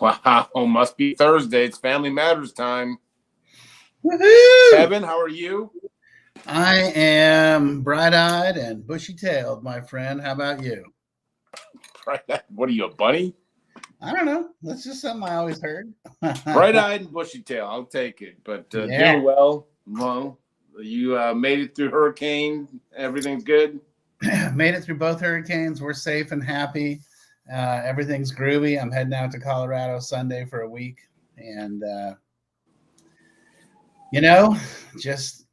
Wow, must be Thursday. It's Family Matters time. Woohoo! Kevin, how are you? I am bright-eyed and bushy-tailed, my friend. How about you? What are you, a bunny? I don't know. That's just something I always heard. Bright-eyed and bushy-tailed. I'll take it. But Yeah. doing well. Well, you made it through hurricane. Everything's good? Made it through both hurricanes. We're safe and happy. Everything's groovy. I'm heading out to Colorado Sunday for a week. And, just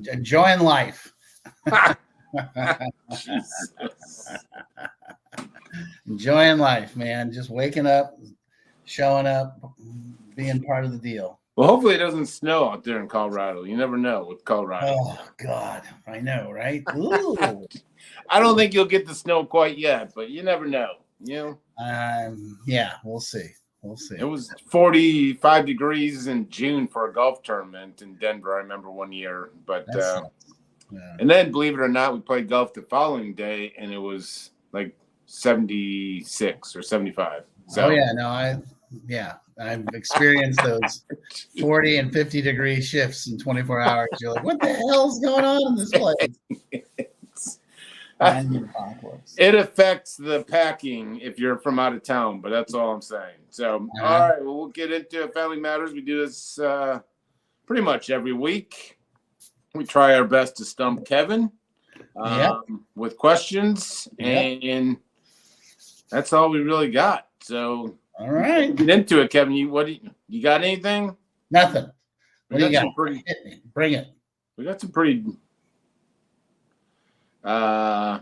enjoying life. Enjoying life, man. Just waking up, showing up, being part of the deal. Well, hopefully it doesn't snow out there in Colorado. You never know with Colorado. Oh, God. I know, right? Ooh. I don't think you'll get the snow quite yet, but you never know. Yeah, we'll see. We'll see. It was 45 degrees in June for a golf tournament in Denver. I remember one year, but and then believe it or not, we played golf the following day, and it was like 76 or 75. So, oh yeah, no, I've experienced those 40 and 50 degree shifts in 24 hours. You're like, what the hell's going on in this place? It affects the packing if you're from out of town, but that's all I'm saying. So, all right, well, we'll get into Family Matters. We do this pretty much every week. We try our best to stump Kevin with questions, and that's all we really got. So, all right, get into it, Kevin. You got anything? Nothing. What do you got? Bring it. We got some pretty. All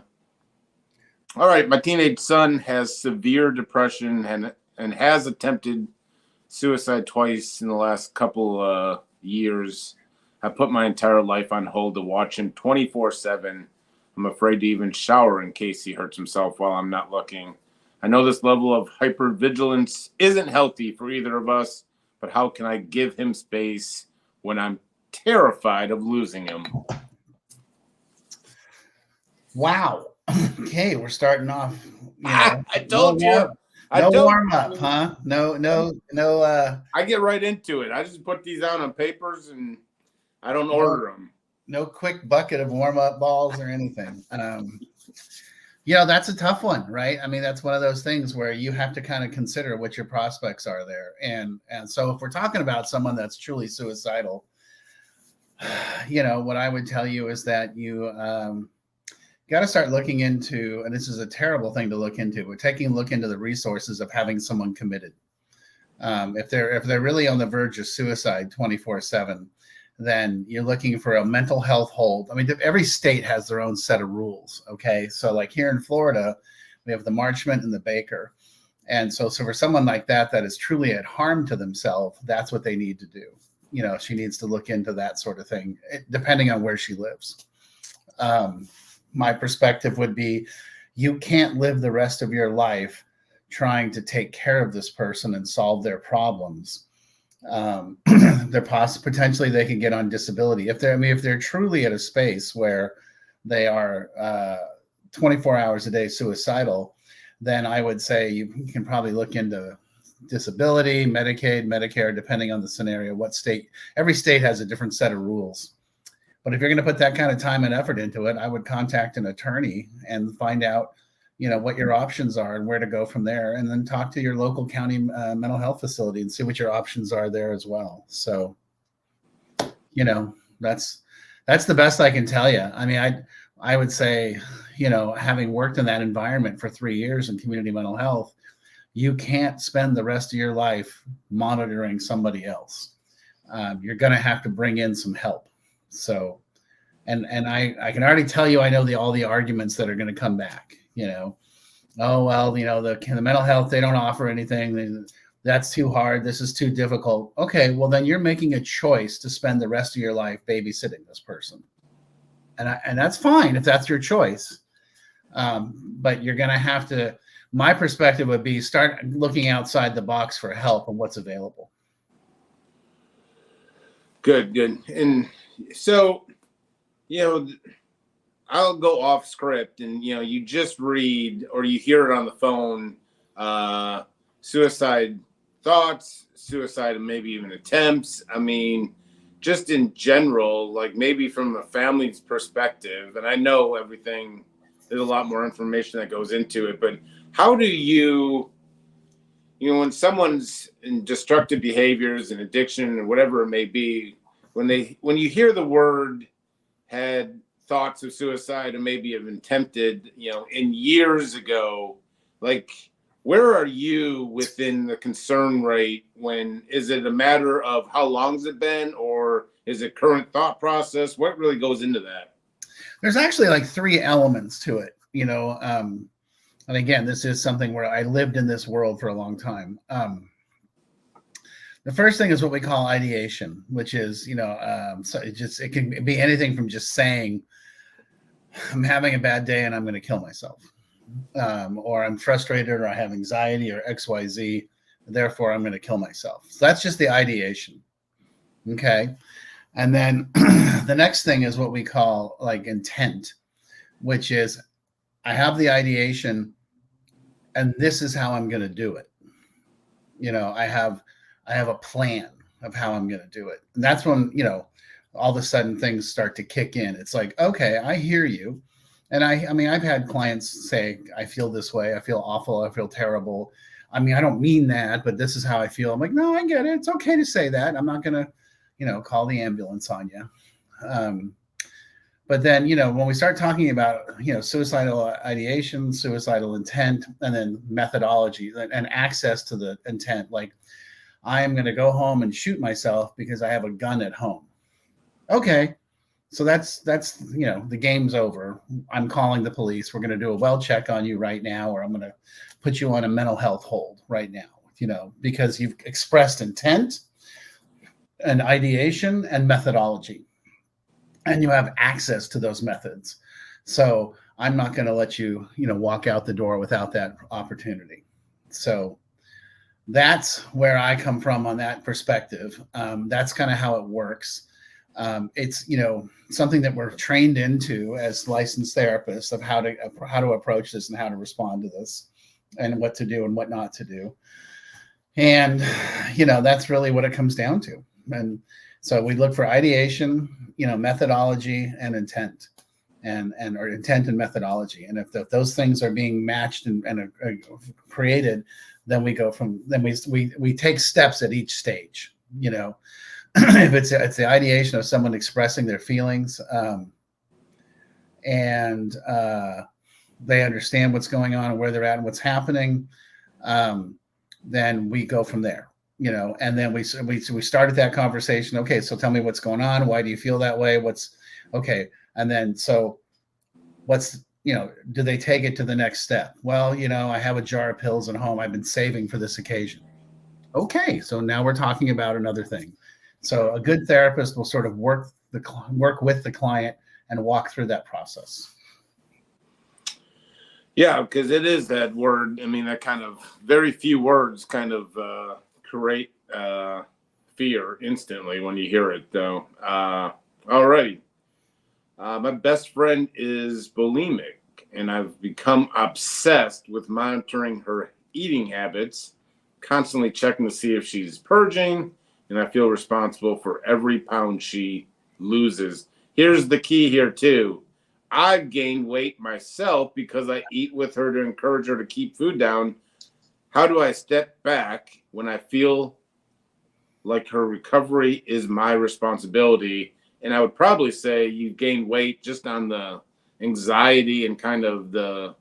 right, my teenage son has severe depression and has attempted suicide twice in the last couple years. I put my entire life on hold to watch him 24/7. I'm afraid to even shower in case he hurts himself while I'm not looking. I know this level of hypervigilance isn't healthy for either of us, but how can I give him space when I'm terrified of losing him? Wow. Okay, we're starting off. I told you. No warm up, huh? No. I get right into it. I just put these out on papers and I don't order them. No quick bucket of warm up balls or anything. That's a tough one, right? I mean, that's one of those things where you have to kind of consider what your prospects are there. And so if we're talking about someone that's truly suicidal, what I would tell you is that you got to start looking into, and this is a terrible thing to look into, but taking a look into the resources of having someone committed. If they're really on the verge of suicide 24/7, then you're looking for a mental health hold. I mean, every state has their own set of rules. Okay. So like here in Florida, we have the Marchment and the Baker. And so for someone like that is truly at harm to themselves, that's what they need to do. She needs to look into that sort of thing, depending on where she lives. My perspective would be, you can't live the rest of your life trying to take care of this person and solve their problems. Potentially they can get on disability if they're truly at a space where they are 24 hours a day suicidal. Then I would say you can probably look into disability, Medicaid, Medicare, depending on the scenario. Every state has a different set of rules. But if you're going to put that kind of time and effort into it, I would contact an attorney and find out what your options are and where to go from there, and then talk to your local county mental health facility and see what your options are there as well. So, that's the best I can tell you. I mean, I would say, having worked in that environment for 3 years in community mental health, you can't spend the rest of your life monitoring somebody else. You're going to have to bring in some help. So, and I can already tell you, I know all the arguments that are going to come back. The mental health, they don't offer anything. That's too hard. This is too difficult. Okay, well then you're making a choice to spend the rest of your life babysitting this person, and that's fine if that's your choice. But you're going to have to. My perspective would be start looking outside the box for help and what's available. Good. And so, I'll go off script and, you just read or you hear it on the phone. suicide thoughts, suicide, and maybe even attempts. I mean, just in general, like maybe from a family's perspective, and I know everything, there's a lot more information that goes into it, but how do when someone's in destructive behaviors and addiction or whatever it may be, when you hear the word had thoughts of suicide or maybe have attempted, in years ago, like where are you within the concern rate? When is it a matter of how long has it been, or is it current thought process? What really goes into that? There's actually like three elements to it, and again, this is something where I lived in this world for a long time. The first thing is what we call ideation, which is, so it can be anything from just saying, I'm having a bad day and I'm going to kill myself, or I'm frustrated, or I have anxiety, or XYZ, therefore I'm going to kill myself. So that's just the ideation. Okay. And then the next thing is what we call like intent, which is I have the ideation and this is how I'm going to do it. I have a plan of how I'm going to do it. And that's when, all of a sudden things start to kick in. It's like, okay, I hear you. And I mean, I've had clients say, I feel this way. I feel awful. I feel terrible. I mean, I don't mean that, but this is how I feel. I'm like, no, I get it. It's okay to say that. I'm not going to, call the ambulance on you. But then, when we start talking about, suicidal ideation, suicidal intent, and then methodology and access to the intent, like I am going to go home and shoot myself because I have a gun at home. Okay. So that's, the game's over. I'm calling the police. We're going to do a well check on you right now, or I'm going to put you on a mental health hold right now, because you've expressed intent and ideation and methodology, and you have access to those methods. So I'm not going to let you, walk out the door without that opportunity. So that's where I come from on that perspective. That's kind of how it works. It's, something that we're trained into as licensed therapists of how to approach this and how to respond to this and what to do and what not to do. And, that's really what it comes down to. And so we look for ideation, methodology and intent or intent and methodology. And if those things are being matched and created, then we go we take steps at each stage, if it's the ideation of someone expressing their feelings, and they understand what's going on and where they're at and what's happening, then we go from there. And then we started that conversation. Okay, so tell me what's going on. Why do you feel that way? Okay. And then, so do they take it to the next step? Well, I have a jar of pills at home I've been saving for this occasion. Okay. So now we're talking about another thing. So a good therapist will sort of work with the client and walk through that process. Yeah, because it is that word. I mean, that kind of very few words kind of create fear instantly when you hear it, though. All right. My best friend is bulimic, and I've become obsessed with monitoring her eating habits, constantly checking to see if she's purging, and I feel responsible for every pound she loses. Here's the key here, too. I've gained weight myself because I eat with her to encourage her to keep food down. How do I step back when I feel like her recovery is my responsibility? And I would probably say you gain weight just on the anxiety and kind of the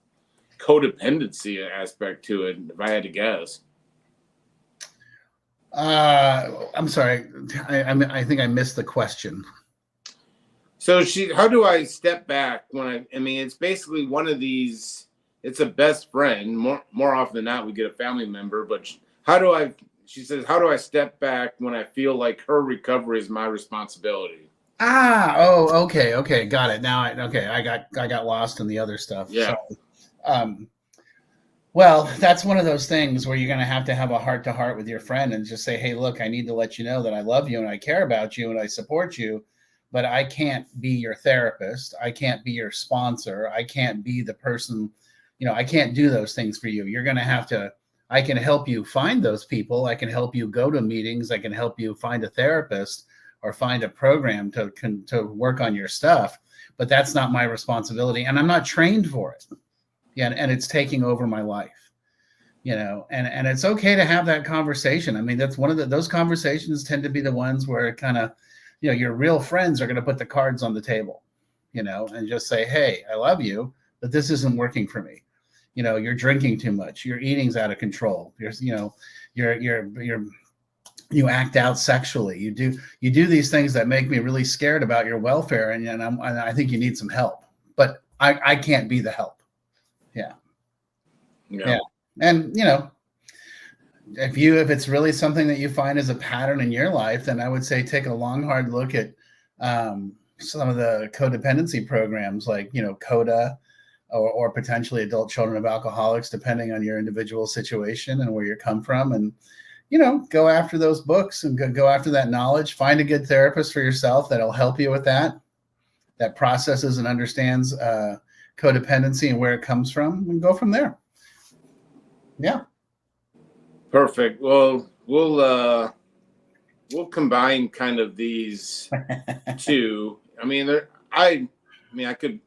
codependency aspect to it, if I had to guess. I'm sorry. I think I missed the question. So how do I step back when I mean, it's basically one of these, it's a best friend. More often than not, we get a family member, but she says, how do I step back when I feel like her recovery is my responsibility? Okay. Got it. Now I got lost in the other stuff. Yeah. So, well, that's one of those things where you're going to have a heart-to-heart with your friend and just say, hey, look, I need to let you know that I love you and I care about you and I support you, but I can't be your therapist. I can't be your sponsor. I can't be the person, I can't do those things for you. You're going to have to I can help you find those people. I can help you go to meetings. I can help you find a therapist or find a program to work on your stuff. But that's not my responsibility, and I'm not trained for it. Yeah, and it's taking over my life, and it's okay to have that conversation. I mean, that's one of those conversations tend to be the ones where it kind of, your real friends are going to put the cards on the table, and just say, hey, I love you, but this isn't working for me. You're drinking too much. Your eating's out of control. You act out sexually. You do these things that make me really scared about your welfare, and I think you need some help. But I can't be the help. Yeah. And if it's really something that you find as a pattern in your life, then I would say take a long, hard look at some of the codependency programs like CODA, or potentially adult children of alcoholics, depending on your individual situation and where you come from, and go after those books and go after that knowledge. Find a good therapist for yourself that'll help you with that processes and understands codependency and where it comes from, and go from there. Yeah. Perfect. Well, we'll combine kind of these two. I could,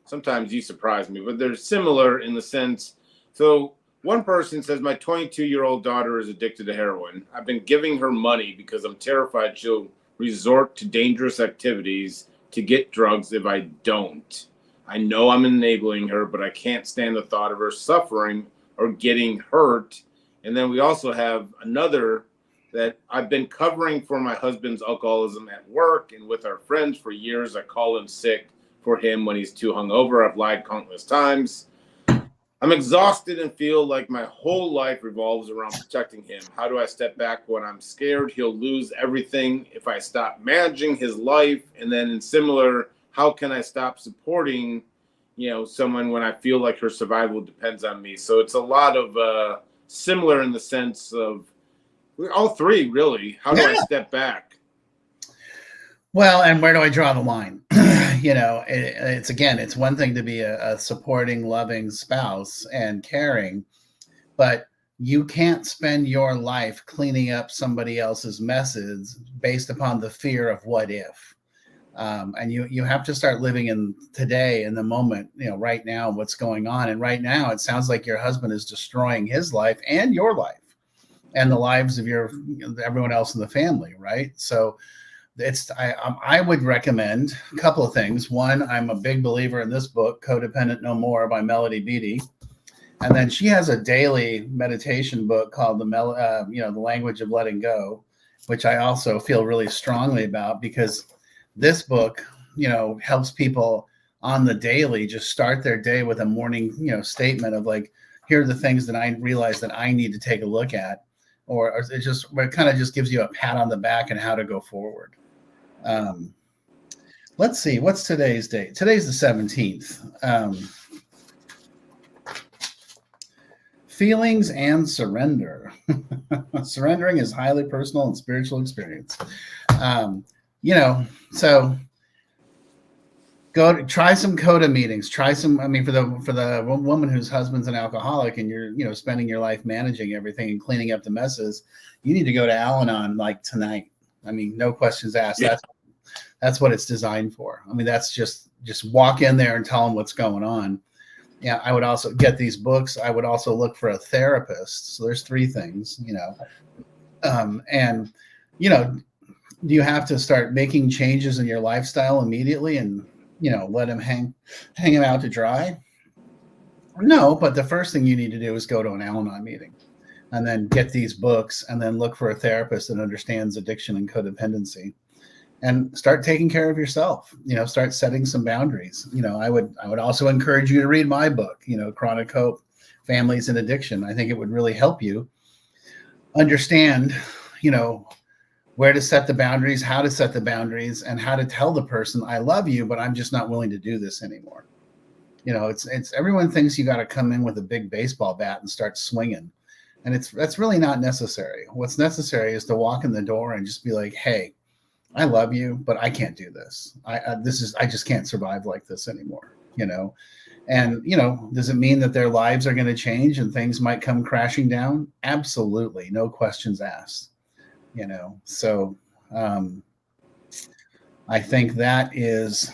sometimes you surprise me, but they're similar in the sense. So one person says, my 22-year-old daughter is addicted to heroin. I've been giving her money because I'm terrified she'll resort to dangerous activities to get drugs if I don't. I know I'm enabling her, but I can't stand the thought of her suffering or getting hurt. And then we also have another that I've been covering for my husband's alcoholism at work and with our friends for years. I call in sick for him when he's too hungover. I've lied countless times. I'm exhausted and feel like my whole life revolves around protecting him. How do I step back when I'm scared he'll lose everything if I stop managing his life? And then in similar, how can I stop supporting, someone when I feel like her survival depends on me? So it's a lot of similar in the sense of all three, really. How do I step back? Well, and where do I draw the line? It's one thing to be a supporting, loving spouse and caring, but you can't spend your life cleaning up somebody else's messes based upon the fear of what if. And you have to start living in today, in the moment, right now, what's going on. And right now, it sounds like your husband is destroying his life and your life and the lives of everyone else in the family, right? So I would recommend a couple of things. One, I'm a big believer in this book, Codependent No More by Melody Beattie. And then she has a daily meditation book called The Language of Letting Go, which I also feel really strongly about, because this book, helps people on the daily just start their day with a morning, statement of like, here are the things that I realize that I need to take a look at, or it kind of just gives you a pat on the back and how to go forward. Let's see, what's today's date? Today's the 17th. Feelings and surrender. Surrendering is highly personal and spiritual experience. So try some CODA meetings. Try some. For the woman whose husband's an alcoholic and you're spending your life managing everything and cleaning up the messes, you need to go to Al-Anon like tonight. No questions asked. Yeah. That's what it's designed for. That's just walk in there and tell them what's going on. Yeah, I would also get these books. I would also look for a therapist. So there's three things, and do you have to start making changes in your lifestyle immediately and let him hang him out to dry? No, but the first thing you need to do is go to an Al-Anon meeting, and then get these books, and then look for a therapist that understands addiction and codependency, and start taking care of yourself. Start setting some boundaries. I would also encourage you to read my book, Chronic Hope, Families and Addiction. I think it would really help you understand, where to set the boundaries, how to set the boundaries, and how to tell the person, I love you, but I'm just not willing to do this anymore. It's everyone thinks you got to come in with a big baseball bat and start swinging. And that's really not necessary. What's necessary is to walk in the door and just be like, hey, I love you, but I can't do this. I just can't survive like this anymore. And, does it mean that their lives are going to change and things might come crashing down? Absolutely. No questions asked, So I think that is,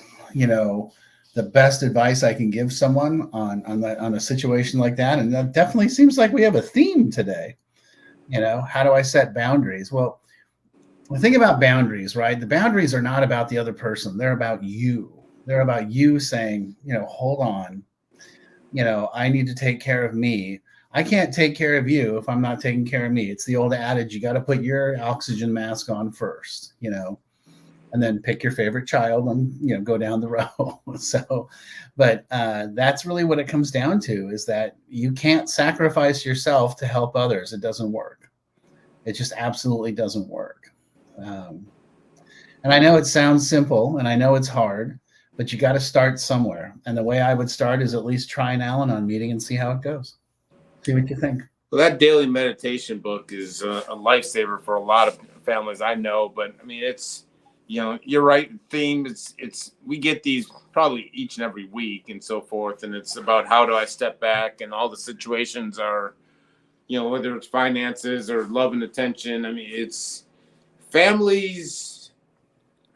the best advice I can give someone on a situation like that. And that definitely seems like we have a theme today. How do I set boundaries? Well, the thing about boundaries, right? The boundaries are not about the other person. They're about you. They're about you saying, hold on, I need to take care of me. I can't take care of you if I'm not taking care of me. It's the old adage, you got to put your oxygen mask on first, and then pick your favorite child and, go down the row. But that's really what it comes down to, is that you can't sacrifice yourself to help others. It doesn't work. It just absolutely doesn't work. And I know it sounds simple and I know it's hard, but you got to start somewhere. And the way I would start is at least try an Al-Anon meeting and see how it goes. See what you think. Well, that daily meditation book is a lifesaver for a lot of families I know. But I mean, it's, you're right. Theme. We get these probably each and every week and so forth. And it's about how do I step back, and all the situations are, whether it's finances or love and attention. I mean, it's families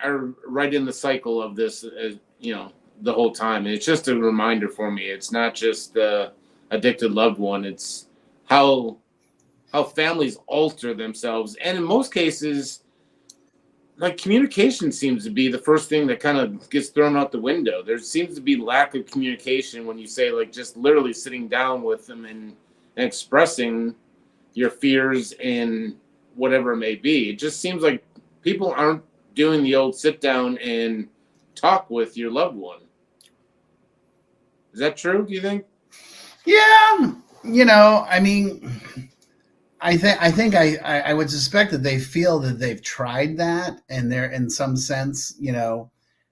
are right in the cycle of this, the whole time. And it's just a reminder for me. It's not just the addicted loved one. It's how families alter themselves. And in most cases, like, communication seems to be the first thing that kind of gets thrown out the window. There seems to be lack of communication when you say, like, just literally sitting down with them and expressing your fears and whatever it may be. It just seems like people aren't doing the old sit down and talk with your loved one. Is that true, do you think? Yeah. I mean, I think I would suspect that they feel that they've tried that, and they're in some sense,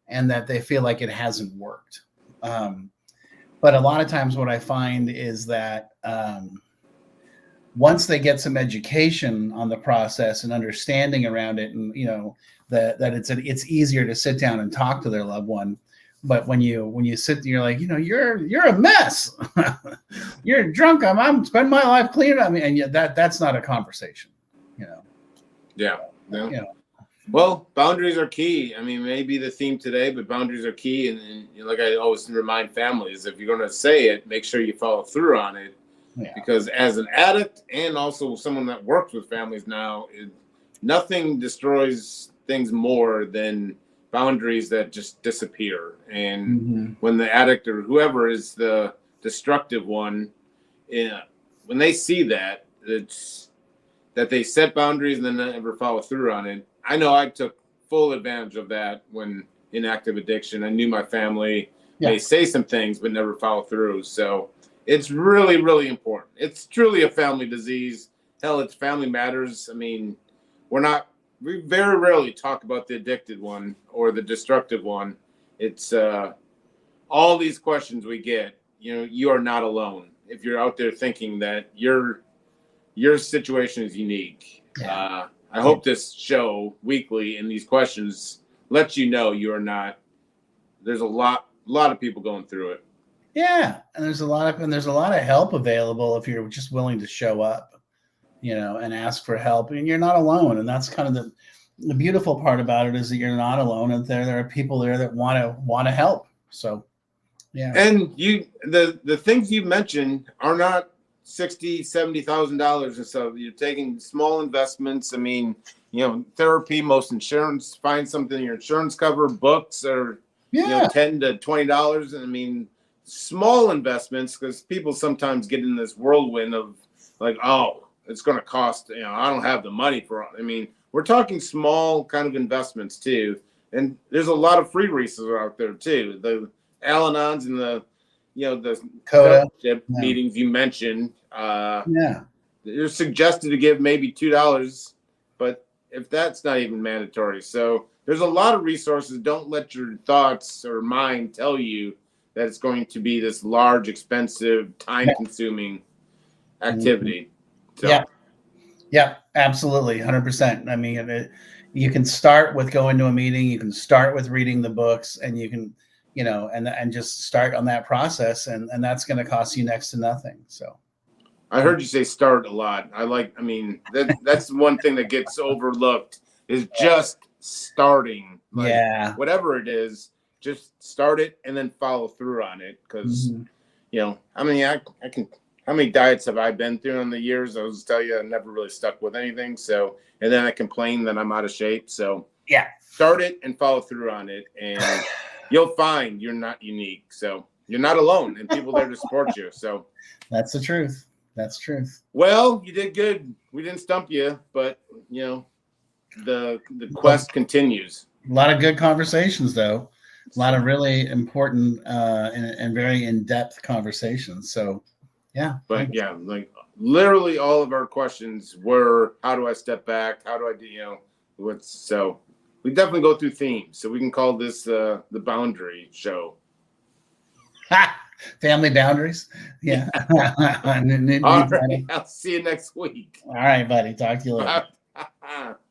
and that they feel like it hasn't worked. But a lot of times what I find is that once they get some education on the process and understanding around it, and that it's easier to sit down and talk to their loved one. But when you sit, you're like, you're a mess. You're drunk. I'm spending my life cleaning up. And that's not a conversation. Yeah. Well, boundaries are key. I mean, maybe the theme today, but boundaries are key. And like I always remind families, if you're going to say it, make sure you follow through on it. Yeah. Because as an addict and also someone that works with families now, nothing destroys things more than boundaries that just disappear. And when the addict or whoever is the destructive one, when they see that, it's that they set boundaries and then never follow through on it. I know I took full advantage of that when in active addiction. I knew my family may say some things but never follow through. So it's really, really important. It's truly a family disease. Hell, it's Family Matters. I mean, we very rarely talk about the addicted one or the destructive one. It's all these questions we get. You are not alone. If you're out there thinking that your situation is unique. Yeah. I hope this show weekly and these questions lets you know you are not. There's a lot of people going through it. Yeah, and there's a lot of help available if you're just willing to show up, and ask for help. And you're not alone. And that's kind of the beautiful part about it, is that you're not alone, and there are people there that want to help. So, yeah. And the things you mentioned are not $60,000-$70,000 and so you're taking small investments. I mean, therapy, most insurance, find something in your insurance cover, books are $10 to $20. I mean, small investments, because people sometimes get in this whirlwind of like, oh, it's going to cost, I don't have the money for it. I mean, we're talking small kind of investments too. And there's a lot of free resources out there too. The Al-Anons and the fellowship meetings you mentioned. You're suggested to give maybe $2, but if that's not even mandatory. So there's a lot of resources. Don't let your thoughts or mind tell you that it's going to be this large, expensive, time-consuming activity. So. Yeah, absolutely, 100%. I mean, you can start with going to a meeting. You can start with reading the books, and you can and just start on that process, and that's going to cost you next to nothing. So I heard you say start a lot. I mean, that's one thing that gets overlooked is just starting. Like, yeah, whatever it is, just start it and then follow through on it. Because, I mean, how many diets have I been through in the years? I was tell you, I never really stuck with anything. So, and then I complain that I'm out of shape. So yeah, start it and follow through on it, and you'll find you're not unique. So you're not alone, and people there to support you. So that's the truth. That's truth. Well, you did good. We didn't stump you, but the quest continues. A lot of good conversations, though. A lot of really important and very in-depth conversations. So, yeah. But yeah, like literally all of our questions were, how do I step back? How do I do, so we definitely go through themes. So we can call this the boundary show. Family boundaries. Yeah. All right. I'll see you next week. All right, buddy. Talk to you later.